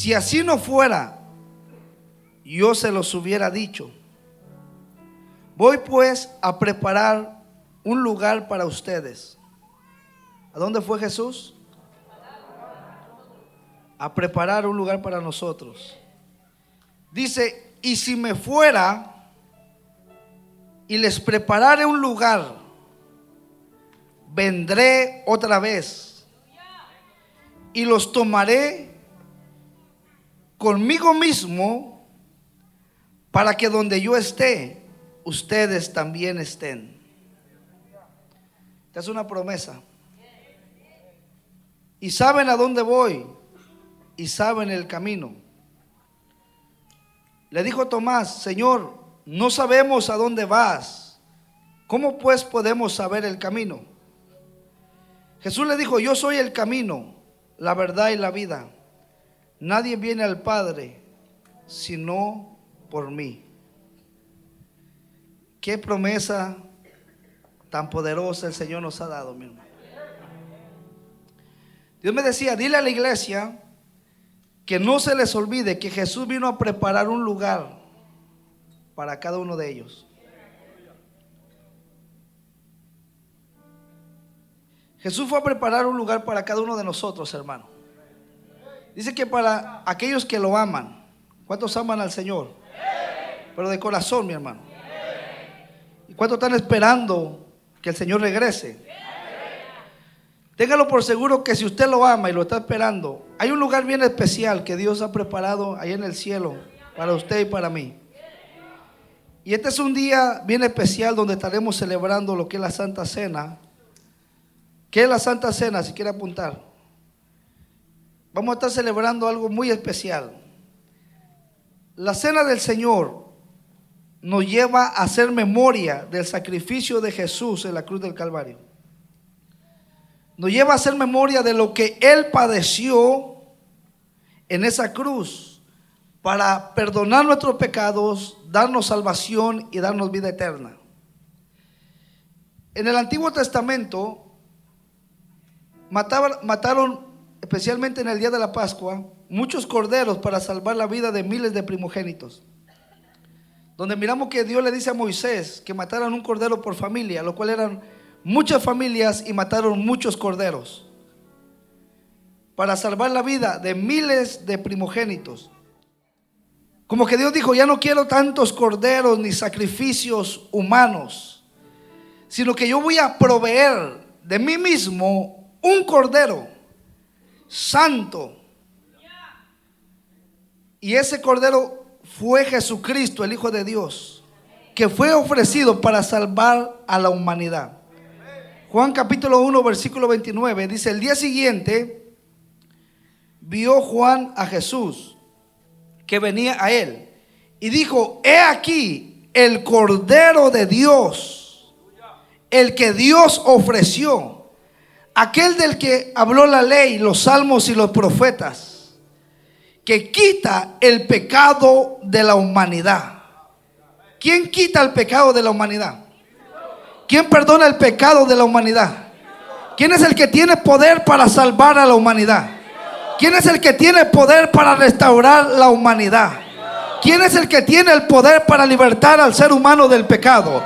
Si así no fuera, yo se los hubiera dicho. Voy pues a preparar un lugar para ustedes. ¿A dónde fue Jesús? A preparar un lugar para nosotros. Dice, y si me fuera y les preparare un lugar, vendré otra vez y los tomaré conmigo mismo, para que donde yo esté, ustedes también estén. Esta es una promesa. Y saben a dónde voy, y saben el camino. Le dijo Tomás, Señor, no sabemos a dónde vas, ¿cómo pues podemos saber el camino? Jesús le dijo, yo soy el camino, la verdad y la vida. Nadie viene al Padre sino por mí. Qué promesa tan poderosa el Señor nos ha dado, mi hermano. Dios me decía, dile a la iglesia que no se les olvide que Jesús vino a preparar un lugar para cada uno de ellos. Jesús fue a preparar un lugar para cada uno de nosotros, hermano. Dice que para aquellos que lo aman. ¿Cuántos aman al Señor? Pero de corazón, mi hermano. ¿Y cuántos están esperando que el Señor regrese? Téngalo por seguro que si usted lo ama y lo está esperando, hay un lugar bien especial que Dios ha preparado ahí en el cielo para usted y para mí. Y este es un día bien especial donde estaremos celebrando lo que es la Santa Cena. ¿Qué es la Santa Cena? Si quiere apuntar. Vamos a estar celebrando algo muy especial. La Cena del Señor nos lleva a hacer memoria del sacrificio de Jesús en la cruz del Calvario. Nos lleva a hacer memoria de lo que Él padeció en esa cruz para perdonar nuestros pecados, darnos salvación y darnos vida eterna. En el Antiguo Testamento mataron, especialmente en el día de la Pascua, muchos corderos para salvar la vida de miles de primogénitos. Donde miramos que Dios le dice a Moisés que mataran un cordero por familia, lo cual eran muchas familias, y mataron muchos corderos para salvar la vida de miles de primogénitos. Como que Dios dijo, ya no quiero tantos corderos ni sacrificios humanos, sino que yo voy a proveer de mí mismo un cordero santo. Y ese cordero fue Jesucristo, el Hijo de Dios, que fue ofrecido para salvar a la humanidad. Juan capítulo 1 versículo 29 dice, el día siguiente vio Juan a Jesús que venía a él y dijo, he aquí el Cordero de Dios, el que Dios ofreció, aquel del que habló la ley, los salmos y los profetas, que quita el pecado de la humanidad. ¿Quién quita el pecado de la humanidad? ¿Quién perdona el pecado de la humanidad? ¿Quién es el que tiene poder para salvar a la humanidad? ¿Quién es el que tiene poder para restaurar la humanidad? ¿Quién es el que tiene el poder para libertar al ser humano del pecado?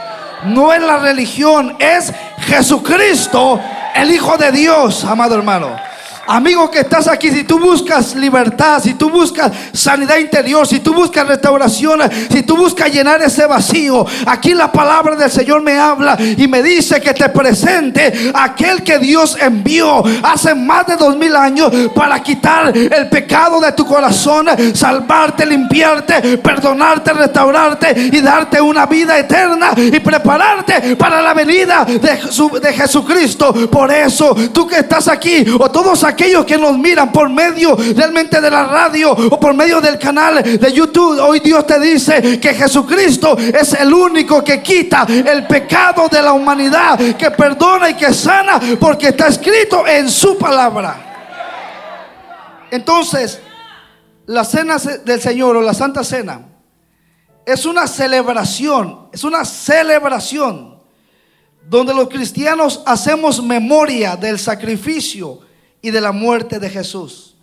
No es la religión, es Jesucristo, el Hijo de Dios, amado hermano. Amigo que estás aquí, si tú buscas libertad, si tú buscas sanidad interior, si tú buscas restauración, si tú buscas llenar ese vacío, aquí la palabra del Señor me habla y me dice que te presente aquel que Dios envió hace más de 2000 años para quitar el pecado de tu corazón, salvarte, limpiarte, perdonarte, restaurarte y darte una vida eterna y prepararte para la venida de Jesucristo. Por eso tú que estás aquí, o todos aquí aquellos que nos miran por medio realmente de la radio o por medio del canal de YouTube. Hoy Dios te dice que Jesucristo es el único que quita el pecado de la humanidad, que perdona y que sana, porque está escrito en su palabra. Entonces, la cena del Señor o la Santa Cena es una celebración, donde los cristianos hacemos memoria del sacrificio y de la muerte de Jesús.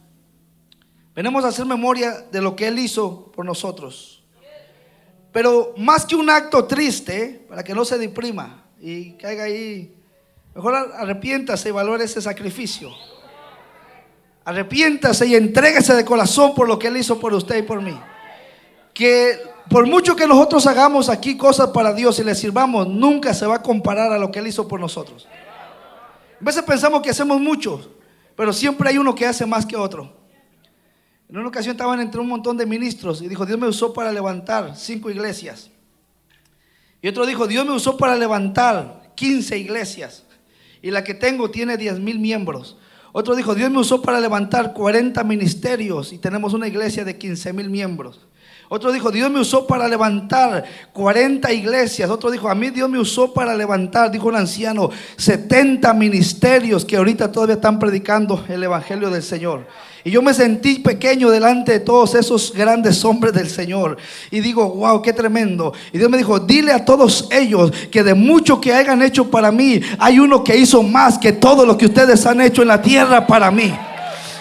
Venimos a hacer memoria de lo que Él hizo por nosotros. Pero más que un acto triste, para que no se deprima y caiga ahí, mejor arrepiéntase y valore ese sacrificio. Arrepiéntase y entréguese de corazón por lo que Él hizo por usted y por mí. Que por mucho que nosotros hagamos aquí cosas para Dios y le sirvamos, nunca se va a comparar a lo que Él hizo por nosotros. A veces pensamos que hacemos mucho, pero siempre hay uno que hace más que otro. En una ocasión estaban entre un montón de ministros y dijo: Dios me usó para levantar 5 iglesias. Y otro dijo: Dios me usó para levantar 15 iglesias y la que tengo tiene 10,000 miembros. Otro dijo: Dios me usó para levantar 40 ministerios y tenemos una iglesia de 15,000 miembros. Otro dijo: Dios me usó para levantar 40 iglesias. Otro dijo: a mí Dios me usó para levantar, dijo un anciano, 70 ministerios que ahorita todavía están predicando el evangelio del Señor. Y yo me sentí pequeño delante de todos esos grandes hombres del Señor. Y digo: wow, qué tremendo. Y Dios me dijo: dile a todos ellos que de mucho que hayan hecho para mí, hay uno que hizo más que todo lo que ustedes han hecho en la tierra para mí.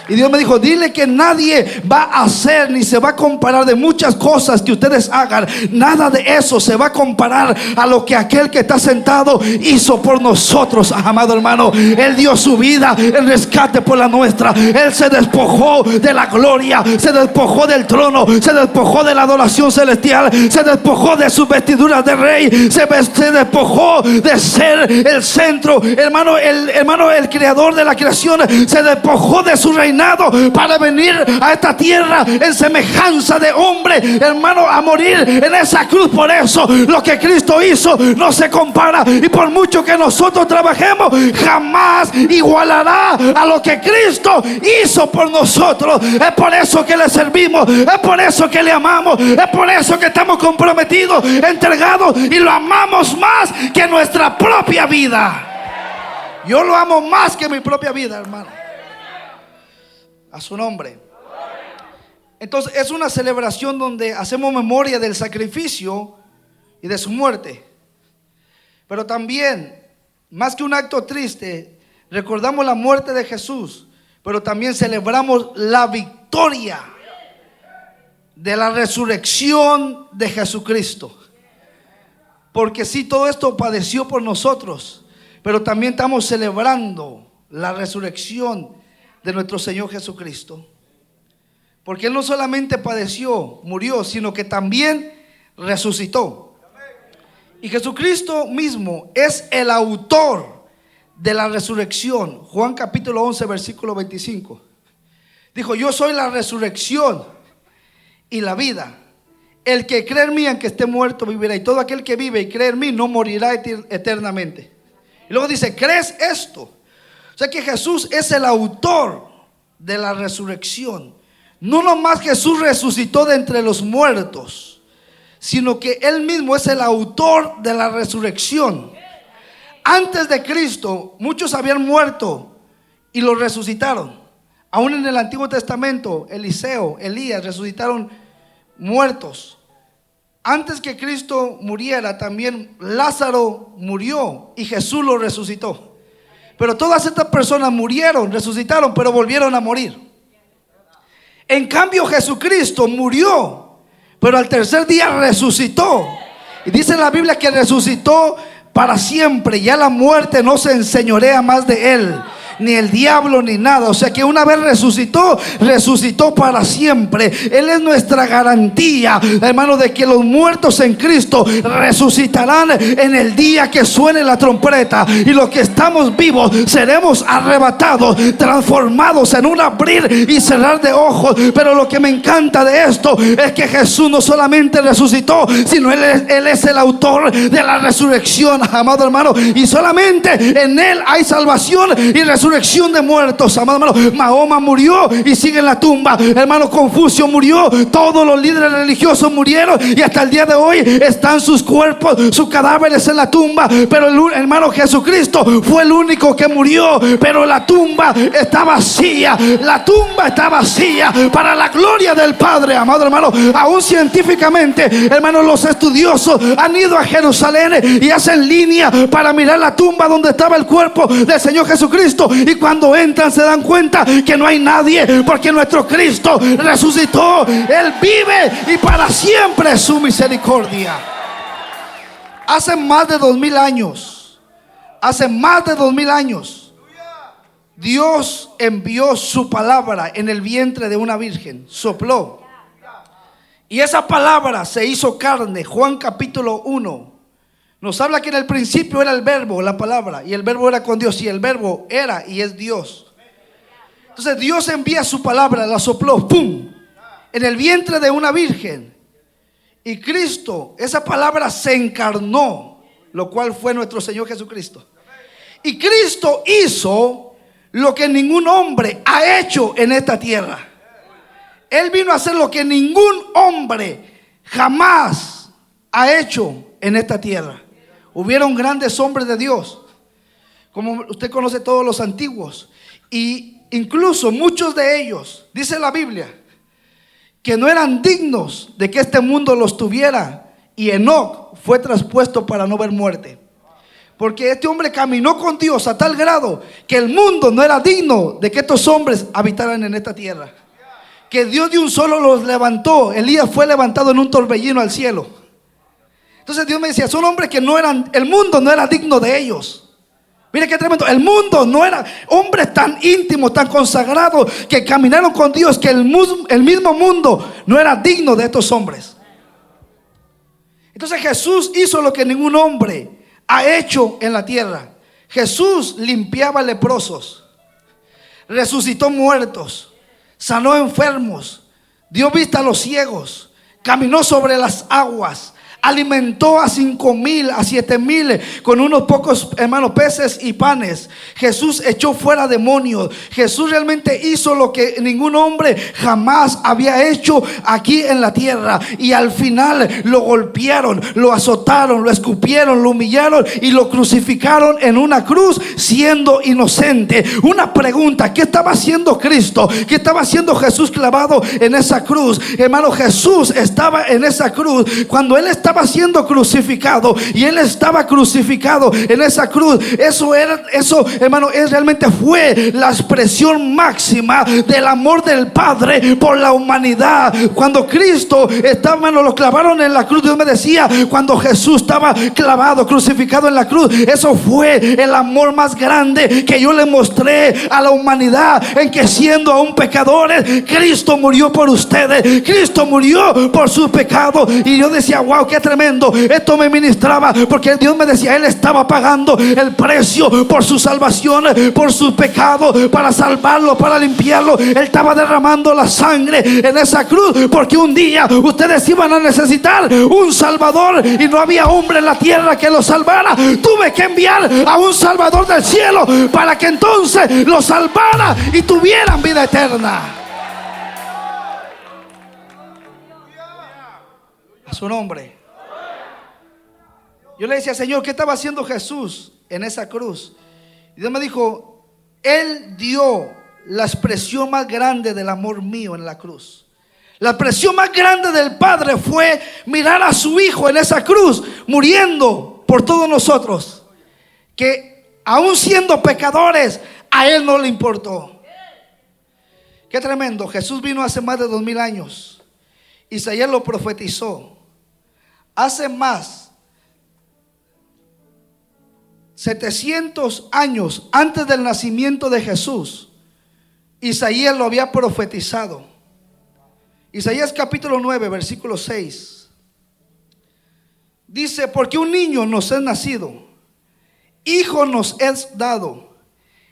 Y Dios me dijo: dile que nadie va a hacer ni se va a comparar de muchas cosas que ustedes hagan. Nada de eso se va a comparar a lo que aquel que está sentado hizo por nosotros, amado hermano. Él dio su vida en rescate por la nuestra. Él se despojó de la gloria, se despojó del trono, se despojó de la adoración celestial, se despojó de sus vestiduras de rey, se despojó de ser el centro, el creador de la creación. Se despojó de su reinado para venir a esta tierra en semejanza de hombre, hermano, a morir en esa cruz. Por eso lo que Cristo hizo no se compara, y por mucho que nosotros trabajemos, jamás igualará a lo que Cristo hizo por nosotros. Es por eso que le servimos, es por eso que le amamos, es por eso que estamos comprometidos, entregados, y lo amamos más que nuestra propia vida. Yo lo amo más que mi propia vida, hermano. A su nombre. Entonces es una celebración donde hacemos memoria del sacrificio y de su muerte. Pero también, más que un acto triste, recordamos la muerte de Jesús, pero también celebramos la victoria de la resurrección de Jesucristo. Porque sí, todo esto padeció por nosotros, pero también estamos celebrando la resurrección de nuestro Señor Jesucristo. Porque Él no solamente padeció, murió, sino que también resucitó. Y Jesucristo mismo es el autor de la resurrección. Juan capítulo 11 versículo 25 dijo: yo soy la resurrección y la vida. El que cree en mí, aunque esté muerto, vivirá. Y todo aquel que vive y cree en mí no morirá eternamente. Y luego dice: ¿crees esto? O sea que Jesús es el autor de la resurrección. No nomás Jesús resucitó de entre los muertos, sino que Él mismo es el autor de la resurrección. Antes de Cristo, muchos habían muerto y los resucitaron. Aún en el Antiguo Testamento, Eliseo, Elías resucitaron muertos. Antes que Cristo muriera, también Lázaro murió y Jesús lo resucitó. Pero todas estas personas murieron, resucitaron, pero volvieron a morir. En cambio, Jesucristo murió, pero al tercer día resucitó. Y dice la Biblia que resucitó para siempre. Ya la muerte no se enseñorea más de Él, ni el diablo ni nada. O sea que una vez resucitó para siempre. Él es nuestra garantía, hermano, de que los muertos en Cristo resucitarán en el día que suene la trompeta. Y los que estamos vivos seremos arrebatados, transformados en un abrir y cerrar de ojos. Pero lo que me encanta de esto es que Jesús no solamente resucitó, sino Él es el autor de la resurrección, amado hermano. Y solamente en Él hay salvación y resurrección. resurrección de muertos, amado hermano. Mahoma murió y sigue en la tumba. Hermano, Confucio murió. Todos los líderes religiosos murieron y hasta el día de hoy están sus cuerpos, sus cadáveres en la tumba. Pero el hermano Jesucristo fue el único que murió, pero la tumba está vacía. La tumba está vacía para la gloria del Padre, amado hermano. Aún científicamente, hermano, los estudiosos han ido a Jerusalén y hacen línea para mirar la tumba donde estaba el cuerpo del Señor Jesucristo, y cuando entran se dan cuenta que no hay nadie, porque nuestro Cristo resucitó. Él vive y para siempre es su misericordia. Hace más de 2000 años, Dios envió su palabra en el vientre de una virgen, sopló, y esa palabra se hizo carne. Juan capítulo 1 nos habla que en el principio era el verbo, la palabra, y el verbo era con Dios, y el verbo era y es Dios. Entonces Dios envía su palabra, la sopló, ¡pum!, en el vientre de una virgen. Y Cristo, esa palabra se encarnó, lo cual fue nuestro Señor Jesucristo. Y Cristo hizo lo que ningún hombre ha hecho en esta tierra. Él vino a hacer lo que ningún hombre jamás ha hecho en esta tierra. Hubieron grandes hombres de Dios, como usted conoce todos los antiguos, y incluso muchos de ellos, dice la Biblia, que no eran dignos de que este mundo los tuviera, y Enoc fue traspuesto para no ver muerte, porque este hombre caminó con Dios a tal grado que el mundo no era digno de que estos hombres habitaran en esta tierra, que Dios de un solo los levantó. Elías fue levantado en un torbellino al cielo. Entonces Dios me decía, son hombres que no eran, el mundo no era digno de ellos. Mire qué tremendo. El mundo no era, hombres tan íntimos, tan consagrados, que caminaron con Dios, que el mismo mundo no era digno de estos hombres. Entonces Jesús hizo lo que ningún hombre ha hecho en la tierra. Jesús limpiaba leprosos, resucitó muertos, sanó enfermos, dio vista a los ciegos, caminó sobre las aguas, alimentó a 5,000, a 7,000 con unos pocos, hermanos, peces y panes. Jesús echó fuera demonios. Jesús realmente hizo lo que ningún hombre jamás había hecho aquí en la tierra. Y al final lo golpearon, lo azotaron, lo escupieron, lo humillaron y lo crucificaron en una cruz siendo inocente. Una pregunta: ¿qué estaba haciendo Cristo? ¿Qué estaba haciendo Jesús clavado en esa cruz? Hermano, Jesús estaba en esa cruz cuando Él estaba siendo crucificado, y Él estaba crucificado en esa cruz. Eso, hermano, realmente fue la expresión máxima del amor del Padre por la humanidad. Cuando Cristo estaba, hermano, lo clavaron en la cruz, Dios me decía, cuando Jesús estaba clavado, crucificado en la cruz, eso fue el amor más grande que yo le mostré a la humanidad, en que siendo aún pecadores, Cristo murió por ustedes, Cristo murió por sus pecados. Y yo decía, wow, qué tremendo. Esto me ministraba, porque Dios me decía, Él estaba pagando el precio por su salvación, por sus pecados, para salvarlo, para limpiarlo. Él estaba derramando la sangre en esa cruz, porque un día ustedes iban a necesitar un salvador y no había hombre en la tierra que lo salvara. Tuve que enviar a un salvador del cielo para que entonces lo salvara y tuvieran vida eterna. A su nombre. Yo le decía, Señor, ¿qué estaba haciendo Jesús en esa cruz? Y Dios me dijo, Él dio la expresión más grande del amor mío en la cruz. La expresión más grande del Padre fue mirar a su Hijo en esa cruz, muriendo por todos nosotros, que aún siendo pecadores, a Él no le importó. Qué tremendo. Jesús vino hace más de 2000 años. Isaías lo profetizó. Hace más 700 años antes del nacimiento de Jesús, Isaías lo había profetizado. Isaías capítulo 9, versículo 6 dice: porque un niño nos es nacido, hijo nos es dado,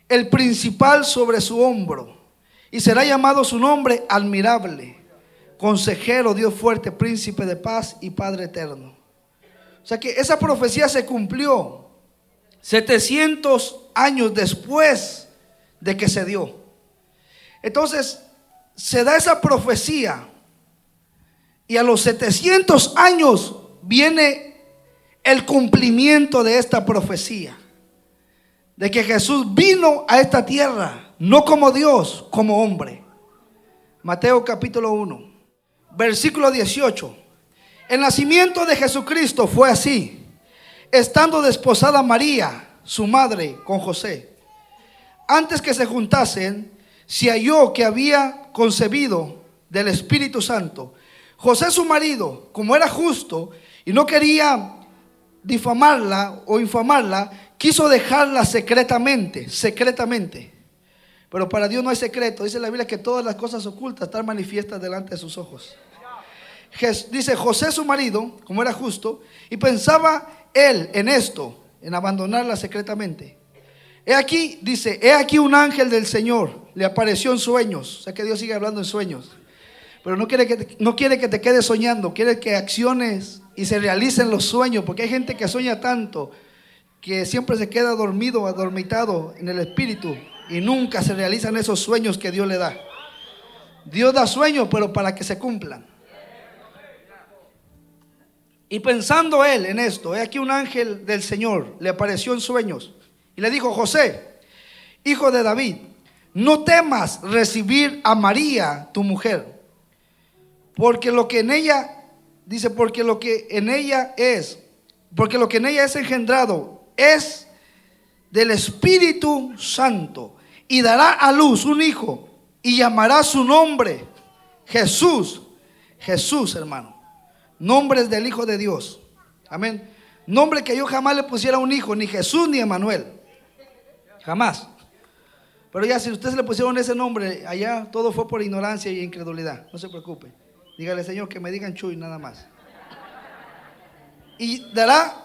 el principal sobre su hombro, y será llamado su nombre Admirable, Consejero, Dios fuerte, Príncipe de paz y Padre eterno. O sea que esa profecía se cumplió 700 años después de que se dio. Entonces se da esa profecía y a los 700 años viene el cumplimiento de esta profecía, de que Jesús vino a esta tierra no como Dios, como hombre. Mateo capítulo 1, versículo 18. El nacimiento de Jesucristo fue así: estando desposada María, su madre, con José, antes que se juntasen, se halló que había concebido del Espíritu Santo. José, su marido, como era justo y no quería difamarla o infamarla, quiso dejarla secretamente. Pero para Dios no hay secreto. Dice la Biblia que todas las cosas ocultas están manifiestas delante de sus ojos. Dice: José, su marido, como era justo, y pensaba él en esto, en abandonarla secretamente. He aquí, dice, he aquí un ángel del Señor le apareció en sueños. O sea que Dios sigue hablando en sueños, pero no quiere que te quedes soñando, quiere que acciones y se realicen los sueños, porque hay gente que sueña tanto que siempre se queda dormido, adormitado en el espíritu, y nunca se realizan esos sueños que Dios le da. Dios da sueños, pero para que se cumplan. Y pensando él en esto, he aquí un ángel del Señor le apareció en sueños y le dijo: José, hijo de David, no temas recibir a María, tu mujer, porque lo que en ella, dice, porque lo que en ella es engendrado es del Espíritu Santo, y dará a luz un hijo y llamará su nombre Jesús. Jesús, hermano, nombres del Hijo de Dios. Amén. Nombre que yo jamás le pusiera a un hijo, ni Jesús ni Emanuel, jamás. Pero ya si ustedes le pusieron ese nombre allá, todo fue por ignorancia y incredulidad. No se preocupe, dígale: Señor, que me digan Chuy, nada más. Y dará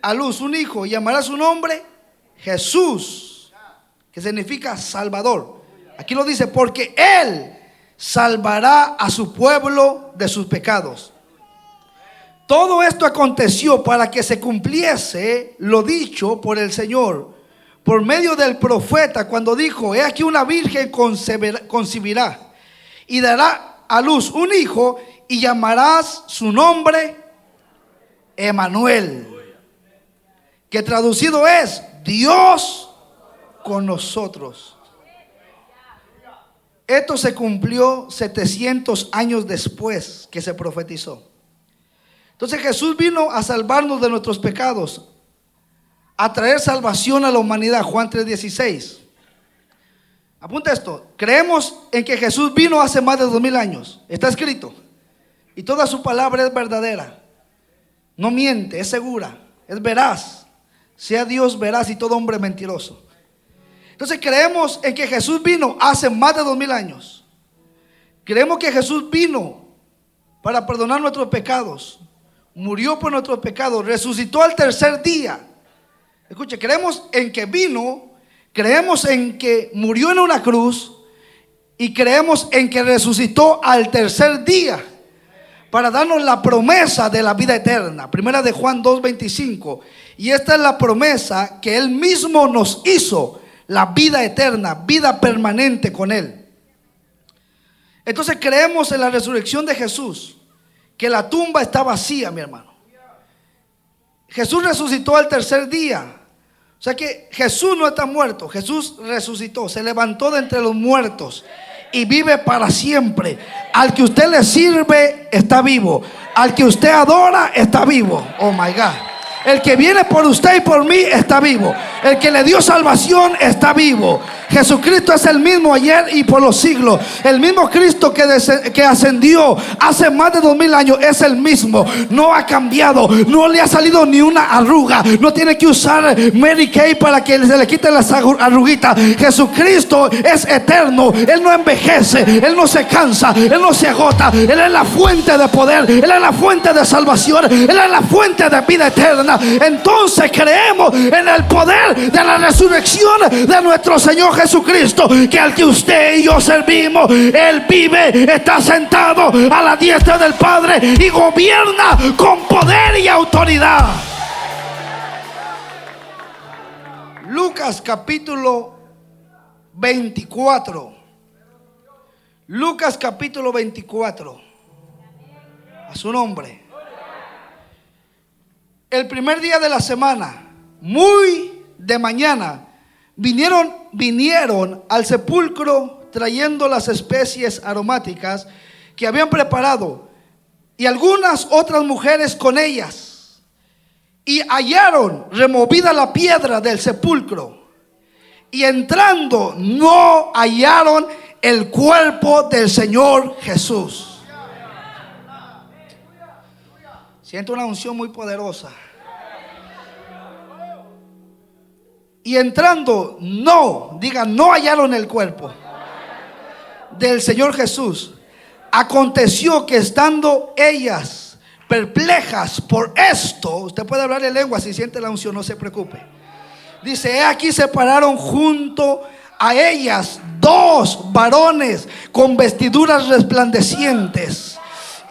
a luz un hijo y llamará su nombre Jesús, que significa Salvador. Aquí lo dice: porque Él salvará a su pueblo de sus pecados. Todo esto aconteció para que se cumpliese lo dicho por el Señor por medio del profeta, cuando dijo: he aquí una virgen concebirá y dará a luz un hijo y llamarás su nombre Emanuel, que traducido es Dios con nosotros. Esto se cumplió 700 años después que se profetizó. Entonces Jesús vino a salvarnos de nuestros pecados, a traer salvación a la humanidad. Juan 3:16. Apunta esto: creemos en que Jesús vino hace más de 2000 años. Está escrito. Y toda su palabra es verdadera. No miente, es segura, es veraz. Sea Dios veraz y todo hombre mentiroso. Entonces creemos en que Jesús vino hace más de 2000 años. Creemos que Jesús vino para perdonar nuestros pecados. Murió por nuestros pecados, resucitó al tercer día. Escuche, creemos en que vino, creemos en que murió en una cruz y creemos en que resucitó al tercer día para darnos la promesa de la vida eterna. Primera de Juan 2:25. Y esta es la promesa que Él mismo nos hizo: la vida eterna, vida permanente con Él. Entonces creemos en la resurrección de Jesús, que la tumba está vacía, mi hermano. Jesús resucitó al tercer día. O sea que Jesús no está muerto, Jesús resucitó, se levantó de entre los muertos y vive para siempre. Al que usted le sirve está vivo, al que usted adora está vivo. Oh my God. El que viene por usted y por mí está vivo. El que le dio salvación está vivo. Jesucristo es el mismo ayer y por los siglos. El mismo Cristo que ascendió hace más de 2000 años es el mismo. No ha cambiado. No le ha salido ni una arruga. No tiene que usar Mary Kay para que se le quiten las arruguitas. Jesucristo es eterno. Él no envejece. Él no se cansa. Él no se agota. Él es la fuente de poder. Él es la fuente de salvación. Él es la fuente de vida eterna. Entonces creemos en el poder de la resurrección de nuestro Señor Jesucristo, que al que usted y yo servimos, Él vive, está sentado a la diestra del Padre y gobierna con poder y autoridad. Lucas capítulo 24. Lucas capítulo 24. A su nombre. El primer día de la semana, muy de mañana, vinieron al sepulcro trayendo las especies aromáticas que habían preparado, y algunas otras mujeres con ellas, y hallaron removida la piedra del sepulcro, y entrando no hallaron el cuerpo del Señor Jesús. Siento una unción muy poderosa. Y entrando, no hallaron el cuerpo del Señor Jesús. Aconteció que estando ellas perplejas por esto, usted puede hablar en lengua si siente la unción, no se preocupe. Dice, he aquí se pararon junto a ellas dos varones con vestiduras resplandecientes.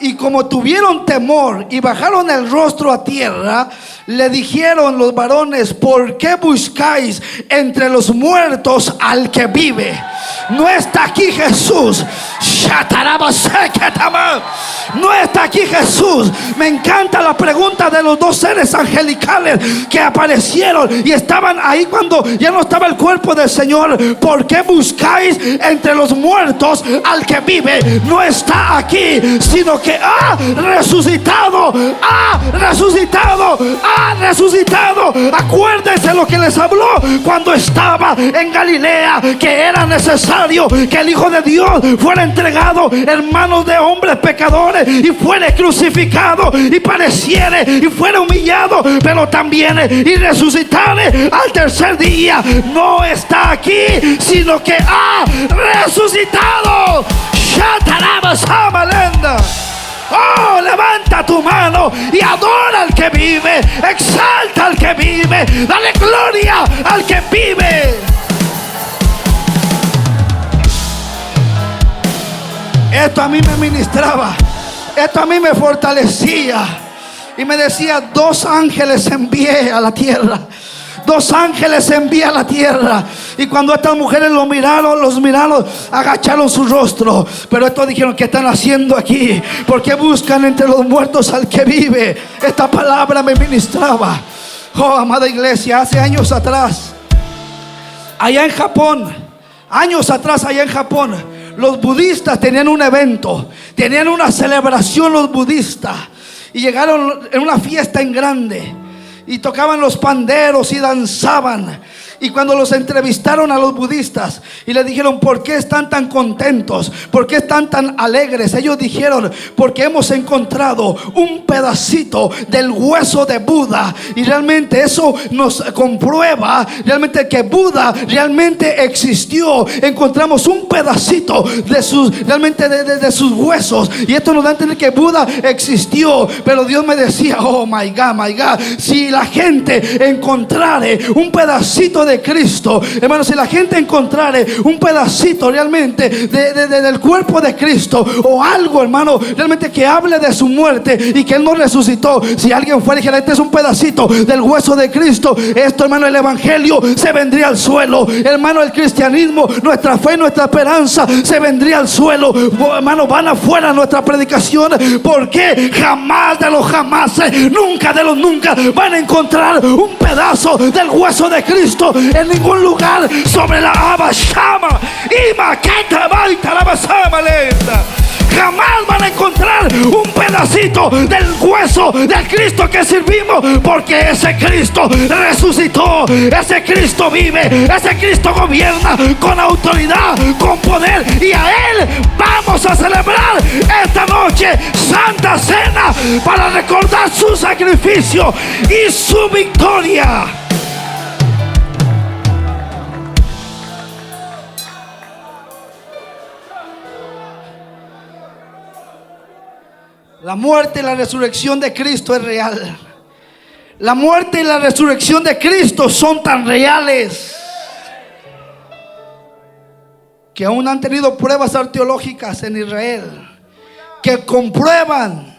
Y como tuvieron temor y bajaron el rostro a tierra, le dijeron los varones, ¿por qué buscáis entre los muertos al que vive? No está aquí Jesús. No está aquí Jesús. Me encanta la pregunta de los dos seres angelicales que aparecieron y estaban ahí cuando ya no estaba el cuerpo del Señor. ¿Por qué buscáis entre los muertos al que vive? No está aquí, sino que ha resucitado. Ha resucitado. Ha resucitado. Acuérdense lo que les habló cuando estaba en Galilea, que era necesario que el Hijo de Dios fuera entregado en manos de hombres pecadores y fuera crucificado y padeciere y fuera humillado, pero también y resucitare al tercer día. No está aquí, sino que ha resucitado. Oh, levanta tu mano y adora al que vive, exalta al que vive, dale gloria al que vive. Esto a mí me ministraba, esto a mí me fortalecía y me decía, dos ángeles envié a la tierra. Dos ángeles envié a la tierra. Y cuando estas mujeres los miraron, agacharon su rostro. Pero estos dijeron, ¿qué están haciendo aquí? ¿Por qué buscan entre los muertos al que vive? Esta palabra me ministraba. Oh, amada iglesia, hace años atrás, allá en Japón, los budistas tenían un evento, tenían una celebración los budistas. Y llegaron en una fiesta en grande. Y tocaban los panderos y danzaban. Y cuando los entrevistaron a los budistas y les dijeron, ¿por qué están tan contentos? ¿Por qué están tan alegres? Ellos dijeron, porque hemos encontrado un pedacito del hueso de Buda. Y realmente eso nos comprueba realmente que Buda realmente existió. Encontramos un pedacito de sus, realmente de sus huesos. Y esto nos da a entender que Buda existió. Pero Dios me decía, oh my God, si la gente encontrare un pedacito de Cristo, hermano, si la gente encontrare un pedacito realmente del cuerpo de Cristo, o algo, hermano, realmente que hable de su muerte y que Él no resucitó, si alguien fuera y dijera, este es un pedacito del hueso de Cristo, esto, hermano, el evangelio se vendría al suelo, hermano, el cristianismo, nuestra fe, nuestra esperanza se vendría al suelo, hermano, van afuera nuestra predicación, porque jamás de los jamases, nunca de los nunca van a encontrar un pedazo del hueso de Cristo en ningún lugar sobre la Abashama y Maqueta Baita la Basama lenta. Jamás van a encontrar un pedacito del hueso del Cristo que servimos, porque ese Cristo resucitó, ese Cristo vive, ese Cristo gobierna con autoridad, con poder, y a Él vamos a celebrar esta noche Santa Cena para recordar su sacrificio y su victoria. La muerte y la resurrección de Cristo es real. La muerte y la resurrección de Cristo son tan reales que aún han tenido pruebas arqueológicas en Israel que comprueban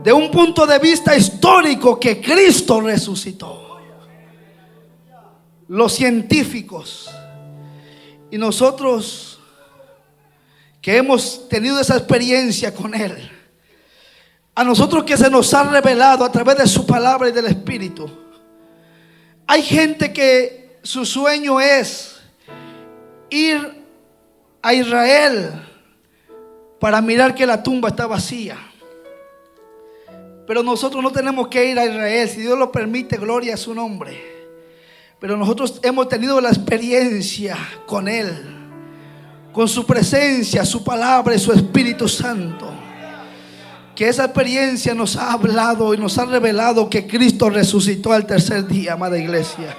de un punto de vista histórico que Cristo resucitó. Los científicos Y nosotros que hemos tenido esa experiencia con Él, a nosotros que se nos ha revelado a través de su palabra y del Espíritu, hay gente que su sueño es ir a Israel para mirar que la tumba está vacía. Pero nosotros no tenemos que ir a Israel. Si Dios lo permite, gloria a su nombre. Pero nosotros hemos tenido la experiencia con Él, con su presencia, su palabra y su Espíritu Santo. Que esa experiencia nos ha hablado y nos ha revelado que Cristo resucitó al tercer día, amada iglesia.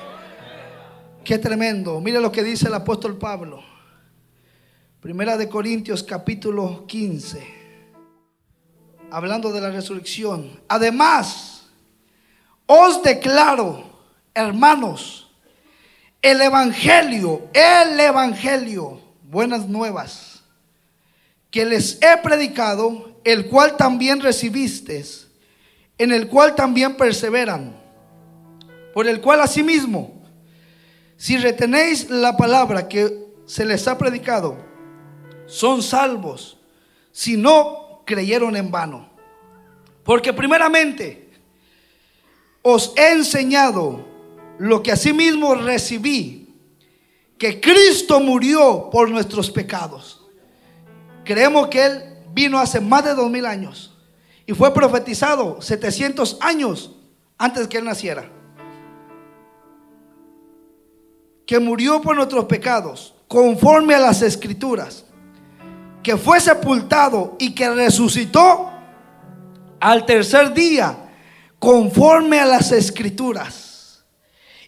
Qué tremendo. Mire lo que dice el apóstol Pablo. Primera de Corintios capítulo 15, hablando de la resurrección. Además, os declaro, hermanos, el evangelio, buenas nuevas, que les he predicado, el cual también recibisteis, en el cual también perseveran, por el cual asimismo, si retenéis la palabra que se les ha predicado, son salvos, si no creyeron en vano. Porque primeramente os he enseñado lo que asimismo recibí, que Cristo murió por nuestros pecados. Creemos que Él vino hace más de 2000 años y fue profetizado 700 años antes que Él naciera, que murió por nuestros pecados conforme a las Escrituras, que fue sepultado y que resucitó al tercer día conforme a las Escrituras,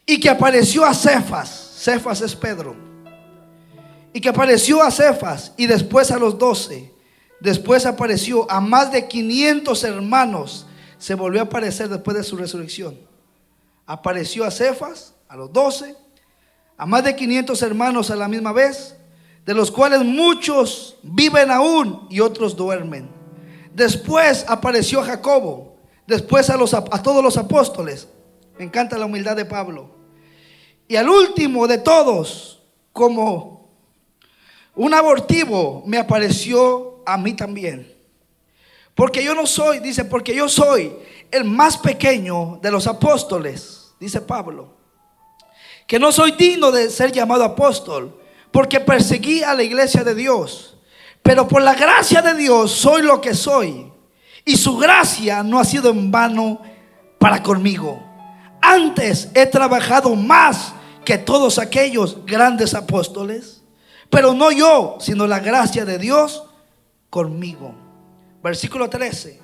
y que apareció a Cefas. Cefas es Pedro. Y que apareció a Cefas y después a los 12. Después apareció a más de 500 hermanos. Se volvió a aparecer después de su resurrección. Apareció a Cefas, a los 12, a más de 500 hermanos a la misma vez, de los cuales muchos viven aún y otros duermen. Después apareció a Jacobo, después a todos los apóstoles. Me encanta la humildad de Pablo. Y al último de todos, como un abortivo, me apareció a mí también. Porque yo no soy, dice, porque yo soy el más pequeño de los apóstoles, dice Pablo, que no soy digno de ser llamado apóstol, porque perseguí a la iglesia de Dios. Pero por la gracia de Dios soy lo que soy, y su gracia no ha sido en vano para conmigo. Antes he trabajado más que todos aquellos grandes apóstoles, pero no yo, sino la gracia de Dios conmigo. Versículo 13.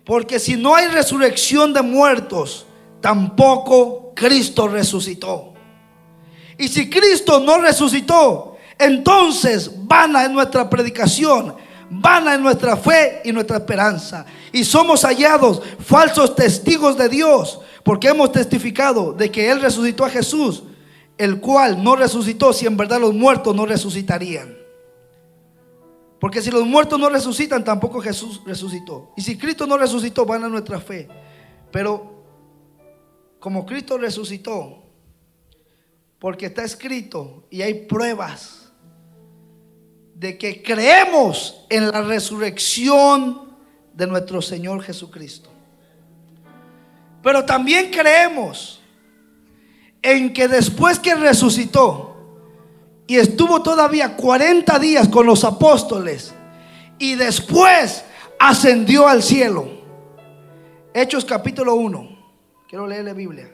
Porque si no hay resurrección de muertos, tampoco Cristo resucitó. Y si Cristo no resucitó, entonces vana es nuestra predicación, vana es nuestra fe y nuestra esperanza. Y somos hallados falsos testigos de Dios, porque hemos testificado de que Él resucitó a Jesús, el cual no resucitó si en verdad los muertos no resucitarían. Porque si los muertos no resucitan, tampoco Jesús resucitó. Y si Cristo no resucitó, vana es nuestra fe. Pero como Cristo resucitó, porque está escrito y hay pruebas de que creemos en la resurrección de nuestro Señor Jesucristo. Pero también creemos en que después que resucitó y estuvo todavía 40 días con los apóstoles y después ascendió al cielo. Hechos capítulo 1. Quiero leer la Biblia,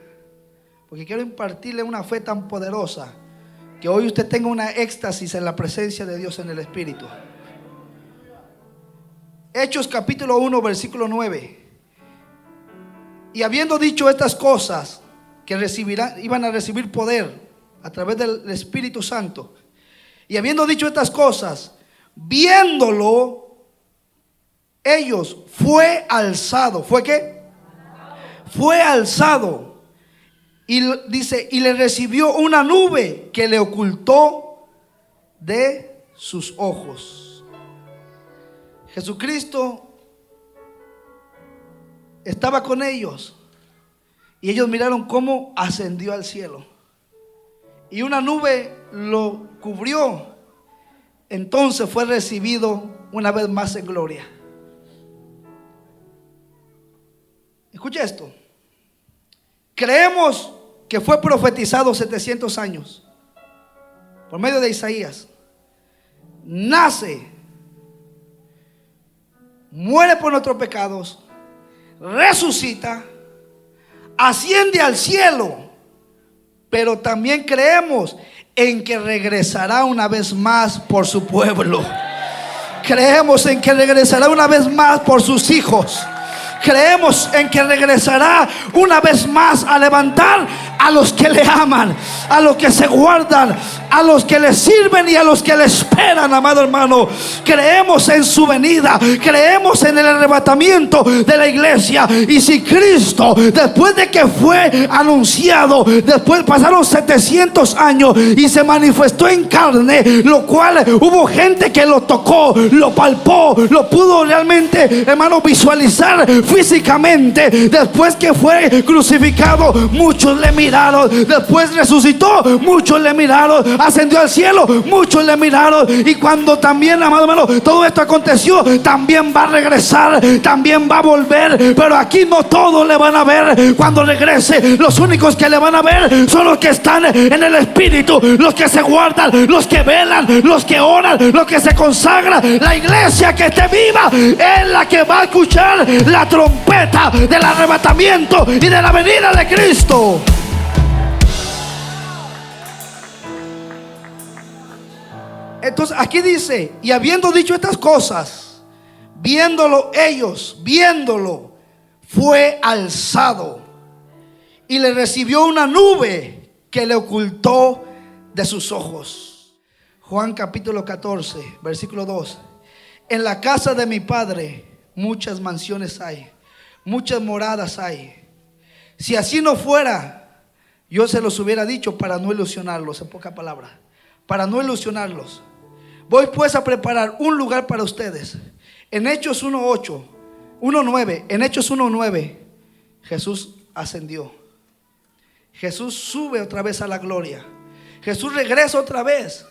porque quiero impartirle una fe tan poderosa que hoy usted tenga una éxtasis en la presencia de Dios en el Espíritu. Hechos capítulo 1 versículo 9. Y habiendo dicho estas cosas, que iban a recibir poder a través del Espíritu Santo, y habiendo dicho estas cosas, viéndolo ellos, fue alzado. ¿Fue qué? Fue alzado. Y dice, y le recibió una nube que le ocultó de sus ojos. Jesucristo estaba con ellos y ellos miraron cómo ascendió al cielo. y una nube lo cubrió. Entonces fue recibido una vez más en gloria. Escucha esto. Creemos que fue profetizado 700 años por medio de Isaías. Nace, muere por nuestros pecados, resucita, asciende al cielo, pero también creemos en que regresará una vez más por su pueblo. Creemos en que regresará una vez más por sus hijos. Creemos en que regresará una vez más a levantar a los que le aman, a los que se guardan, a los que le sirven y a los que le esperan, amado hermano. Creemos en su venida, creemos en el arrebatamiento de la iglesia. Y si Cristo, después de que fue anunciado, después pasaron 700 años y se manifestó en carne, lo cual hubo gente que lo tocó, lo palpó, lo pudo realmente, hermano, visualizar físicamente. Después que fue crucificado, muchos le miraron. Después resucitó, muchos le miraron. Ascendió al cielo, muchos le miraron. Y cuando también, amado hermano, todo esto aconteció, también va a regresar, también va a volver. Pero aquí no todos le van a ver cuando regrese. Los únicos que le van a ver son los que están en el Espíritu, los que se guardan, los que velan, los que oran, los que se consagran. La iglesia que esté viva es la que va a escuchar la trompeta del arrebatamiento y de la venida de Cristo. Entonces aquí dice: y habiendo dicho estas cosas, viéndolo, fue alzado, y le recibió una nube que le ocultó de sus ojos. Juan capítulo 14, versículo 2. En la casa de mi Padre muchas mansiones hay, muchas moradas hay. Si así no fuera, yo se los hubiera dicho para no ilusionarlos. En pocas palabras, para no ilusionarlos. Voy pues a preparar un lugar para ustedes. En Hechos 1:9, en Hechos 1:9, Jesús ascendió. Jesús sube otra vez a la gloria. Jesús regresa otra vez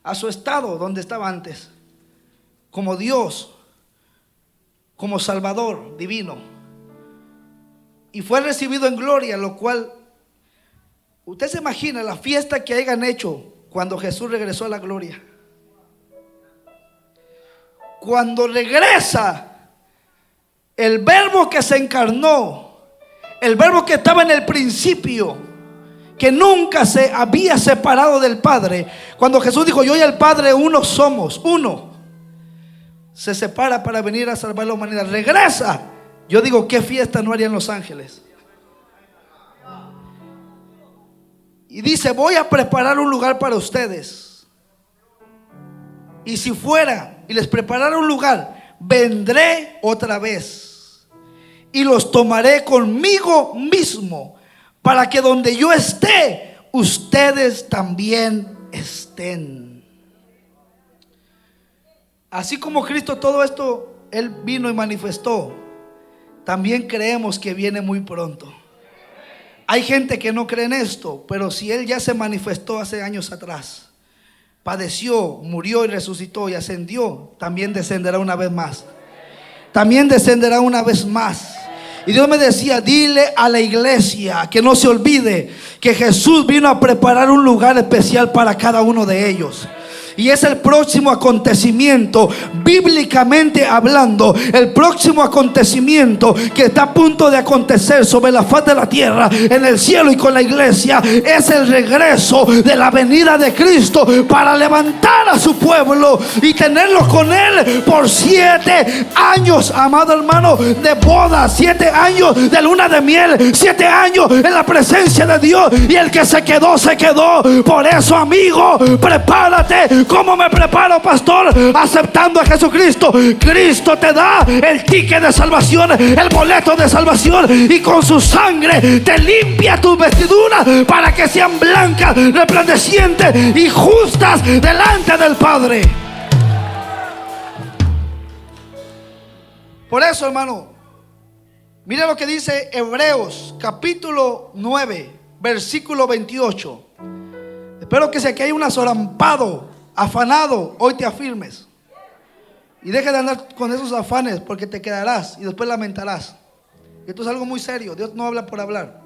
a su estado donde estaba antes, como Dios, como Salvador divino. Y fue recibido en gloria, lo cual, usted se imagina la fiesta que hayan hecho cuando Jesús regresó a la gloria. Cuando regresa, el verbo que se encarnó, el verbo que estaba en el principio, que nunca se había separado del Padre. Cuando Jesús dijo: yo y el Padre uno somos, uno, se separa para venir a salvar la humanidad. Regresa. Yo digo, ¿qué fiesta no harían los ángeles? Y dice: voy a preparar un lugar para ustedes. Y si fuera y les preparara un lugar, vendré otra vez y los tomaré conmigo mismo, para que donde yo esté, ustedes también estén. Así como Cristo todo esto, Él vino y manifestó, también creemos que viene muy pronto. Hay gente que no cree en esto, pero si Él ya se manifestó hace años atrás, padeció, murió y resucitó y ascendió, también descenderá una vez más. También descenderá una vez más. Y Dios me decía: dile a la iglesia que no se olvide que Jesús vino a preparar un lugar especial para cada uno de ellos. Y es el próximo acontecimiento, bíblicamente hablando, el próximo acontecimiento que está a punto de acontecer sobre la faz de la tierra, en el cielo y con la iglesia, es el regreso de la venida de Cristo para levantar a su pueblo y tenerlos con Él por 7 años, amado hermano, de boda, 7 años de luna de miel, 7 años en la presencia de Dios. Y el que se quedó, se quedó. Por eso, amigo, prepárate. ¿Cómo me preparo, pastor? Aceptando a Jesucristo. Cristo te da el ticket de salvación, el boleto de salvación, y con su sangre te limpia tus vestiduras para que sean blancas, resplandecientes y justas delante del Padre. Por eso, hermano, mira lo que dice Hebreos capítulo 9, versículo 28. Espero que si aquí hay un azorampado, afanado, hoy te afirmes y dejes de andar con esos afanes, porque te quedarás y después lamentarás. Esto es algo muy serio. Dios no habla por hablar.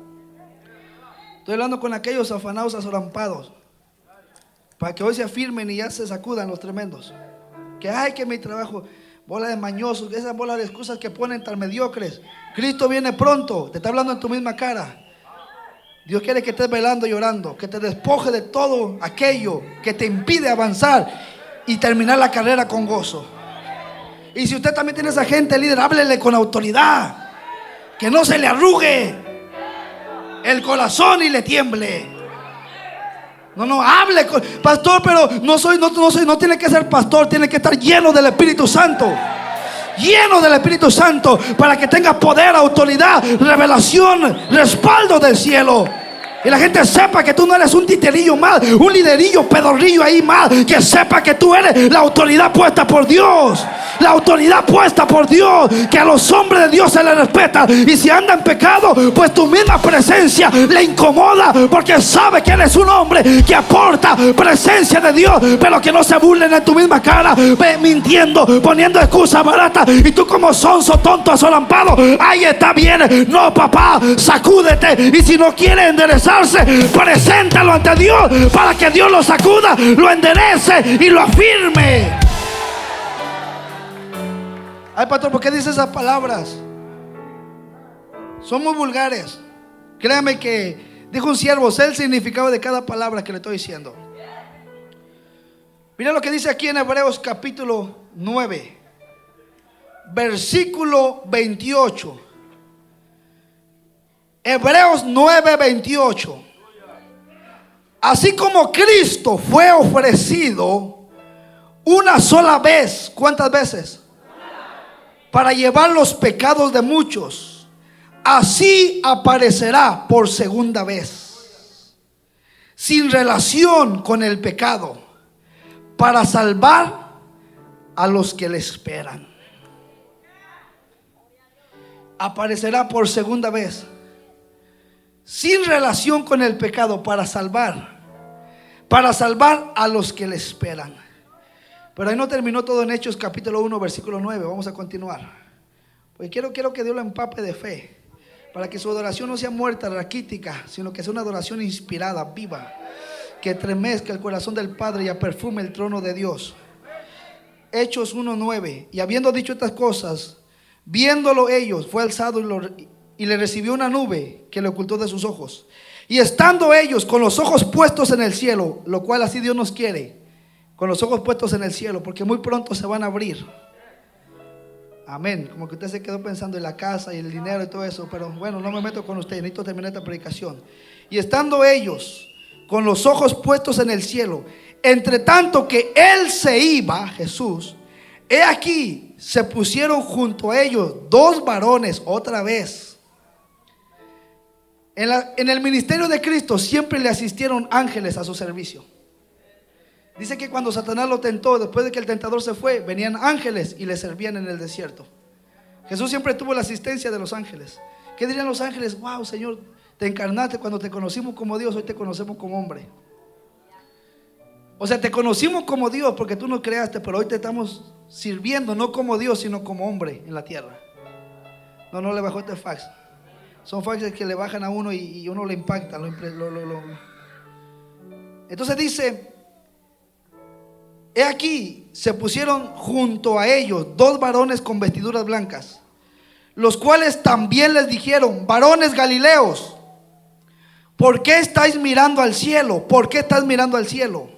Estoy hablando con aquellos afanados, azorampados, para que hoy se afirmen y ya se sacudan los tremendos. Que ay, que mi trabajo, bola de mañosos, esas bolas de excusas que ponen tan mediocres. Cristo viene pronto, te está hablando en tu misma cara. Dios quiere que estés velando y orando, que te despoje de todo aquello que te impide avanzar y terminar la carrera con gozo. Y si usted también tiene esa gente, líder, háblele con autoridad, que no se le arrugue el corazón y le tiemble. No, hable con, pastor, pero no tiene que ser pastor, tiene que estar lleno del Espíritu Santo. Lleno del Espíritu Santo, para que tenga poder, autoridad, revelación, respaldo del cielo. Y la gente sepa que tú no eres un titerillo más, un liderillo, pedorrillo ahí más. Que sepa que tú eres la autoridad puesta por Dios. La autoridad puesta por Dios, que a los hombres de Dios se les respeta. Y si anda en pecado, pues tu misma presencia le incomoda, porque sabe que eres un hombre que aporta presencia de Dios. Pero que no se burlen en tu misma cara, mintiendo, poniendo excusas baratas. Y tú como sonso, tonto, asolampado, ahí está bien. No, papá, sacúdete. Y si no quiere enderezarse, preséntalo ante Dios, para que Dios lo sacuda, lo enderece y lo afirme. Ay, pastor, ¿por qué dice esas palabras? Son muy vulgares. Créame que dijo un siervo, sé el significado de cada palabra que le estoy diciendo. Mira lo que dice aquí en Hebreos capítulo 9, versículo 28. Hebreos 9, 28. Así como Cristo fue ofrecido una sola vez. ¿Cuántas veces? Para llevar los pecados de muchos, así aparecerá por segunda vez, sin relación con el pecado, para salvar a los que le esperan. Aparecerá por segunda vez, sin relación con el pecado, para salvar a los que le esperan. Pero ahí no terminó todo en Hechos capítulo 1 versículo 9. Vamos a continuar, porque quiero que Dios lo empape de fe, para que su adoración no sea muerta, raquítica, sino que sea una adoración inspirada, viva, que estremezca el corazón del Padre y aperfume el trono de Dios. Hechos 1:9. Y habiendo dicho estas cosas, viéndolo ellos, fue alzado y le recibió una nube que le ocultó de sus ojos. Y estando ellos con los ojos puestos en el cielo, lo cual así Dios nos quiere, con los ojos puestos en el cielo, porque muy pronto se van a abrir. Amén. Como que usted se quedó pensando en la casa y el dinero y todo eso, pero bueno, no me meto con usted, necesito terminar esta predicación. Y estando ellos con los ojos puestos en el cielo, entre tanto que Él se iba, Jesús, he aquí se pusieron junto a ellos dos varones otra vez. En el ministerio de Cristo siempre le asistieron ángeles a su servicio. Dice que cuando Satanás lo tentó, después de que el tentador se fue, venían ángeles y le servían en el desierto. Jesús siempre tuvo la asistencia de los ángeles. ¿Qué dirían los ángeles? Wow, Señor, te encarnaste cuando te conocimos como Dios, hoy te conocemos como hombre. O sea, te conocimos como Dios porque tú nos creaste, pero hoy te estamos sirviendo no como Dios, sino como hombre en la tierra. No le bajó este fax. Son faxes que le bajan a uno y uno le impacta. Entonces dice: he aquí se pusieron junto a ellos dos varones con vestiduras blancas, los cuales también les dijeron: varones galileos, ¿por qué estáis mirando al cielo? ¿Por qué estás mirando al cielo?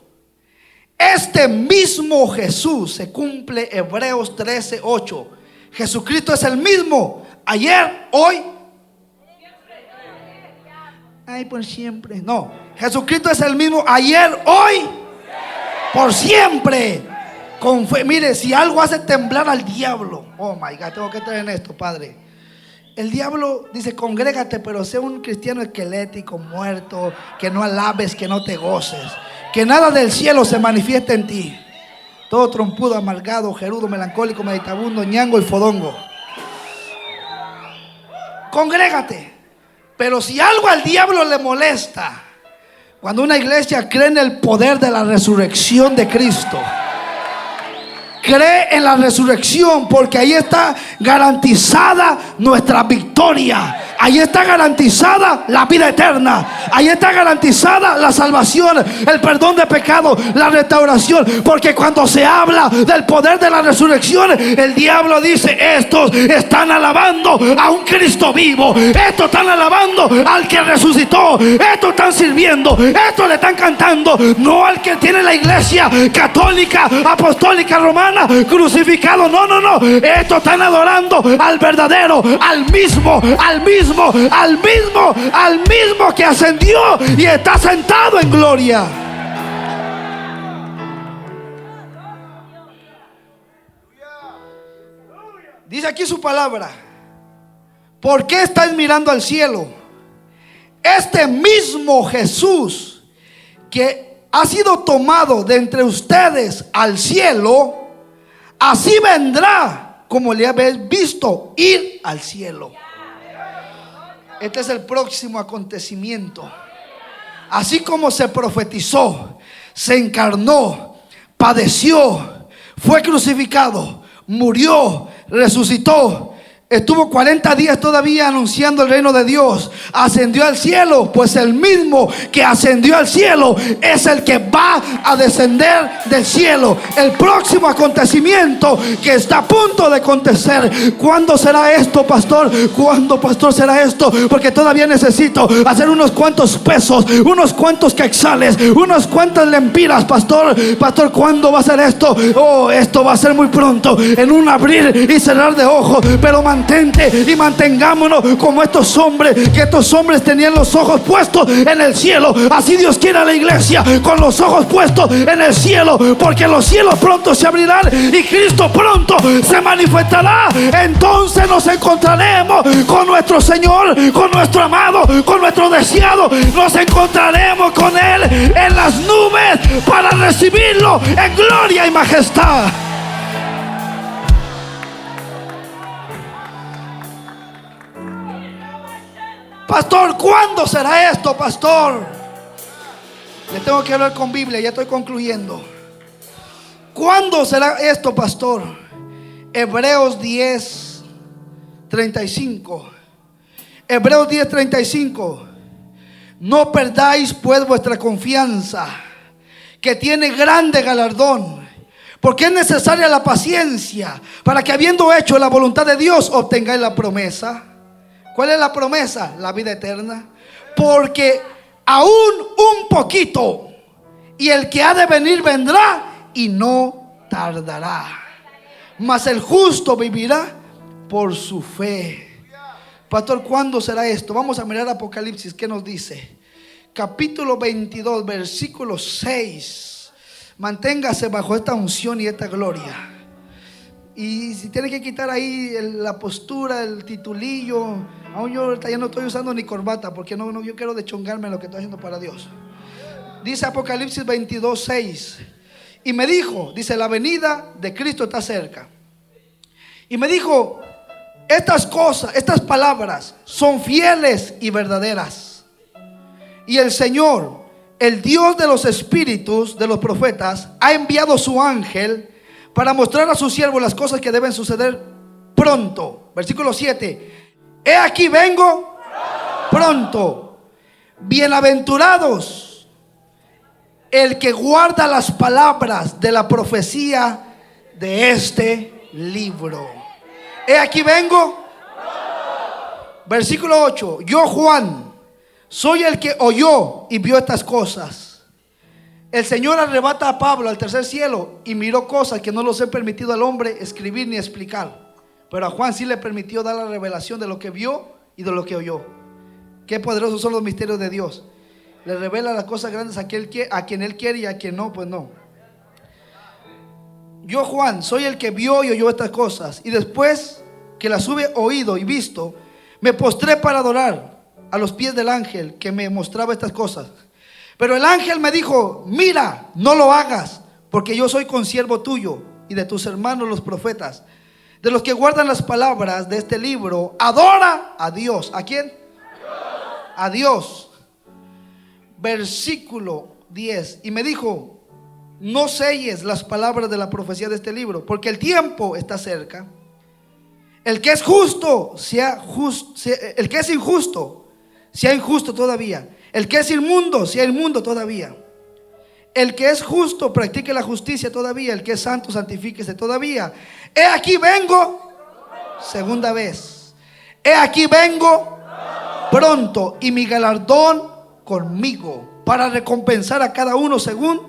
Este mismo Jesús, se cumple Hebreos 13:8. Jesucristo es el mismo ayer, hoy, ay, por siempre. No, Jesucristo es el mismo ayer, hoy, por siempre. Con fe. Mire, si algo hace temblar al diablo, oh my God, tengo que estar en esto, Padre. El diablo dice: congrégate, pero sea un cristiano esquelético, muerto, que no alabes, que no te goces, que nada del cielo se manifieste en ti. Todo trompudo, amargado, gerudo, melancólico, meditabundo, ñango y fodongo. Congrégate. Pero si algo al diablo le molesta, Cuando una iglesia cree en el poder de la resurrección de Cristo, cree en la resurrección, porque ahí está garantizada nuestra victoria. Ahí está garantizada la vida eterna. Ahí está garantizada la salvación, el perdón de pecado, la restauración. Porque cuando se habla del poder de la resurrección, el diablo dice: estos están alabando a un Cristo vivo, estos están alabando al que resucitó, estos están sirviendo, estos le están cantando, no al que tiene la iglesia católica, apostólica, romana, crucificado. No, no, no. Estos están adorando al verdadero, al mismo que ascendió y está sentado en gloria. Dice aquí su palabra: ¿por qué estáis mirando al cielo? Este mismo Jesús que ha sido tomado de entre ustedes al cielo, así vendrá como le habéis visto ir al cielo. Este es el próximo acontecimiento. Así como se profetizó, se encarnó, padeció, fue crucificado, murió, resucitó, estuvo 40 días todavía anunciando el reino de Dios, ascendió al cielo. Pues el mismo que ascendió al cielo es el que va a descender del cielo. El próximo acontecimiento que está a punto de acontecer. ¿Cuándo será esto, pastor? ¿Cuándo, pastor, será esto? Porque todavía necesito hacer unos cuantos pesos, unos cuantos quetzales, unas cuantas lempiras, pastor. Pastor, ¿cuándo va a ser esto? Oh, esto va a ser muy pronto, en un abrir y cerrar de ojos. Pero mantente y mantengámonos como estos hombres, que estos hombres tenían los ojos puestos en el cielo. Así Dios quiere a la iglesia, con los ojos puestos en el cielo, porque los cielos pronto se abrirán y Cristo pronto se manifestará. Entonces nos encontraremos con nuestro Señor, con nuestro amado, con nuestro deseado. Nos encontraremos con Él en las nubes para recibirlo en gloria y majestad. Pastor, ¿cuándo será esto, pastor? Le tengo que hablar con Biblia, ya estoy concluyendo. ¿Cuándo será esto, pastor? Hebreos 10:35. Hebreos 10:35. No perdáis pues vuestra confianza, que tiene grande galardón, porque es necesaria la paciencia, para que habiendo hecho la voluntad de Dios, obtengáis la promesa. ¿Cuál es la promesa? La vida eterna. Porque aún un poquito, y el que ha de venir vendrá y no tardará. Mas el justo vivirá por su fe. Pastor, ¿cuándo será esto? Vamos a mirar Apocalipsis. ¿Qué nos dice? Capítulo 22, versículo 6. Manténgase bajo esta unción y esta gloria. Y si tiene que quitar ahí la postura, el titulillo. Aún yo ya no estoy usando ni corbata, porque yo quiero deschongarme en lo que estoy haciendo para Dios. Dice Apocalipsis 22:6. Y me dijo, dice, la venida de Cristo está cerca. Y me dijo, estas cosas, estas palabras son fieles y verdaderas. Y el Señor, el Dios de los espíritus de los profetas, ha enviado su ángel para mostrar a sus siervos las cosas que deben suceder pronto. Versículo 7. He aquí vengo pronto. Bienaventurados el que guarda las palabras de la profecía de este libro. He aquí vengo. Versículo 8. Yo, Juan, soy el que oyó y vio estas cosas. El Señor arrebata a Pablo al tercer cielo y miró cosas que no los he permitido al hombre escribir ni explicar. Pero a Juan sí le permitió dar la revelación de lo que vio y de lo que oyó. Qué poderosos son los misterios de Dios. Le revela las cosas grandes a quien Él quiere, y a quien no, pues no. Yo, Juan, soy el que vio y oyó estas cosas. Y después que las hube oído y visto, me postré para adorar a los pies del ángel que me mostraba estas cosas. Pero el ángel me dijo, mira, no lo hagas, porque yo soy consiervo tuyo y de tus hermanos los profetas, de los que guardan las palabras de este libro. Adora a Dios. ¿A quién? A Dios. versículo 10. Y me dijo: no selles las palabras de la profecía de este libro, porque el tiempo está cerca. El que es justo sea justo, el que es injusto sea injusto todavía. El que es inmundo sea inmundo todavía. El que es justo practique la justicia todavía. El que es santo santifíquese todavía. He aquí vengo segunda vez. He aquí vengo pronto, y mi galardón conmigo, para recompensar a cada uno según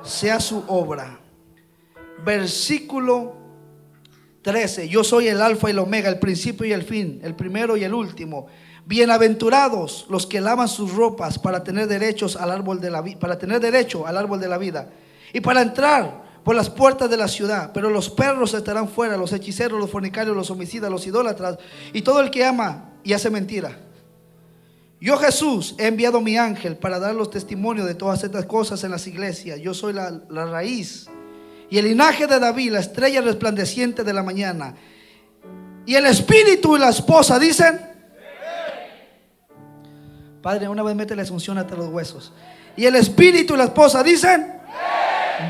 sea su obra. Versículo 13. Yo soy el alfa y el omega, el principio y el fin, el primero y el último. Bienaventurados los que lavan sus ropas para tener derechos al árbol de la vida, para tener derecho al árbol de la vida, y para entrar por las puertas de la ciudad. Pero los perros estarán fuera, los hechiceros, los fornicarios, los homicidas, los idólatras y todo el que ama y hace mentira. Yo, Jesús, he enviado mi ángel para dar los testimonios de todas estas cosas en las iglesias. Yo soy la raíz y el linaje de David, la estrella resplandeciente de la mañana. Y el espíritu y la esposa dicen: Padre, una vez métele unción hasta los huesos. Y el espíritu y la esposa dicen: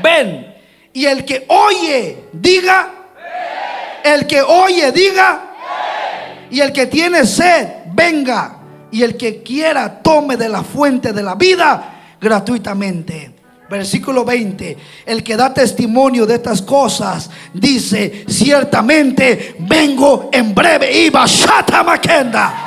ven. Y el que oye, diga: el que oye, diga: y el que tiene sed, venga. Y el que quiera, tome de la fuente de la vida gratuitamente. Versículo 20. El que da testimonio de estas cosas dice: ciertamente vengo en breve. Iba Shata Makenda.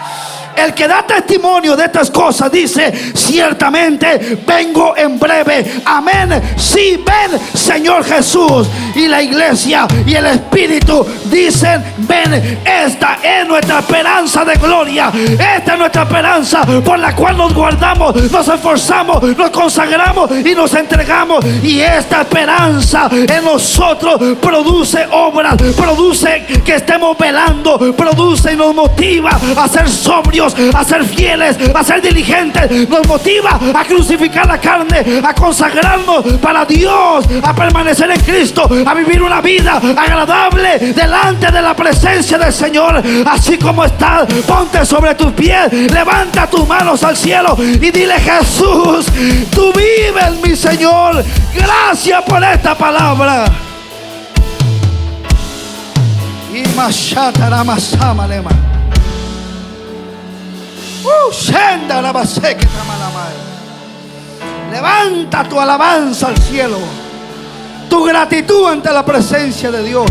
El que da testimonio de estas cosas dice: ciertamente vengo en breve. Amén. Sí, ven, Señor Jesús. Y la iglesia y el Espíritu dicen: ven. Esta es nuestra esperanza de gloria. Esta es nuestra esperanza por la cual nos guardamos, nos esforzamos, nos consagramos y nos entregamos. Y esta esperanza en nosotros produce obras, produce que estemos velando, produce y nos motiva a ser sobrios, a ser fieles, a ser diligentes. Nos motiva a crucificar la carne, a consagrarnos para Dios, a permanecer en Cristo, a vivir una vida agradable delante de la presencia del Señor. Así como estás, ponte sobre tus pies, levanta tus manos al cielo y dile: Jesús, tú vives, mi Señor. Gracias por esta palabra. Y mashataramasama. Levanta tu alabanza al cielo, tu gratitud ante la presencia de Dios.